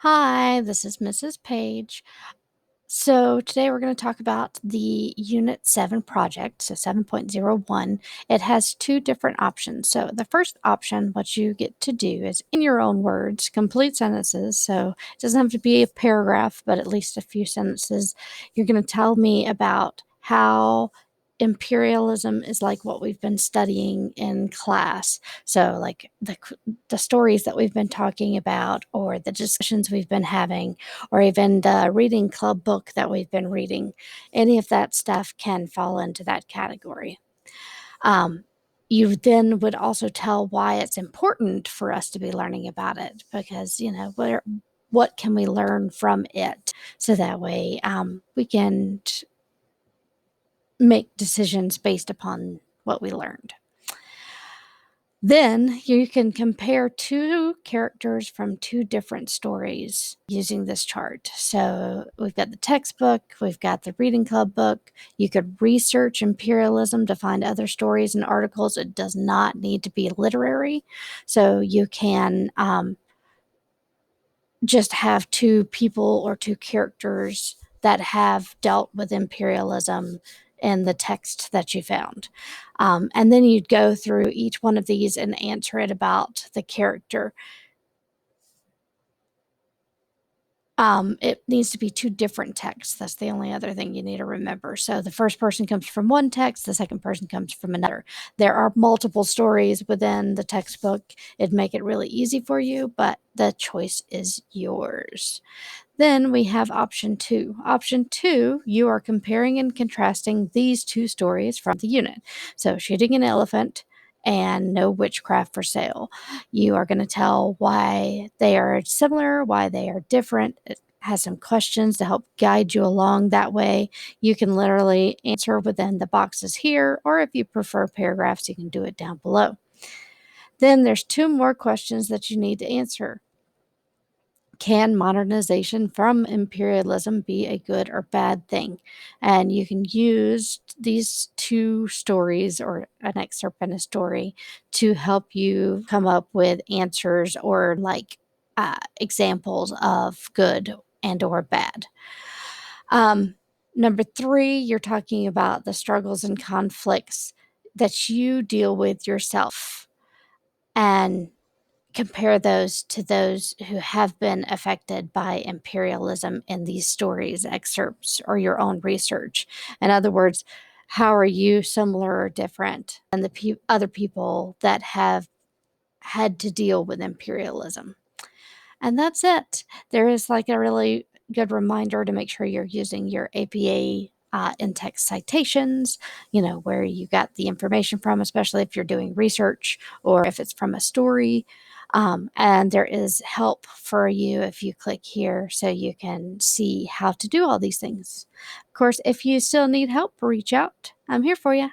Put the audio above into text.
Hi, this is Mrs. Page. So today we're going to talk about the Unit 7 project, so 7.01. It has two different options. So the first option, what you get to do is in your own words, complete sentences. So it doesn't have to be a paragraph, but at least a few sentences. You're going to tell me about how imperialism is like what we've been studying in class. So like the stories that we've been talking about or the discussions we've been having or even the reading club book that we've been reading. Any of that stuff can fall into that category. Um, you then would also tell why it's important for us to be learning about it because, what can we learn from it? So that way we can make decisions based upon what we learned. Then you can compare two characters from two different stories using this chart. So we've got the textbook, we've got the reading club book. You could research imperialism to find other stories and articles. It does not need to be literary. So you can just have two people or two characters that have dealt with imperialism in the text that you found. And then you'd go through each one of these and answer it about the character. It needs to be two different texts. That's the only other thing you need to remember. So the first person comes from one text, the second person comes from another. There are multiple stories within the textbook. It'd make it really easy for you, but the choice is yours. Then we have option 2. Option 2, you are comparing and contrasting these two stories from the unit. So shooting an elephant and no witchcraft for sale. You are going to tell why they are similar, why they are different. It has some questions to help guide you along that way. You can literally answer within the boxes here, or if you prefer paragraphs, you can do it down below. Then there's two more questions that you need to answer. Can modernization from imperialism be a good or bad thing? And you can use these two stories or an excerpt in a story to help you come up with answers or examples of good and or bad. Number 3, you're talking about the struggles and conflicts that you deal with yourself and compare those to those who have been affected by imperialism in these stories, excerpts, or your own research. In other words, how are you similar or different than the other people that have had to deal with imperialism? And that's it. There is like a really good reminder to make sure you're using your APA in-text citations, where you got the information from, especially if you're doing research or if it's from a story. And there is help for you if you click here so you can see how to do all these things. Of course, if you still need help, reach out. I'm here for you.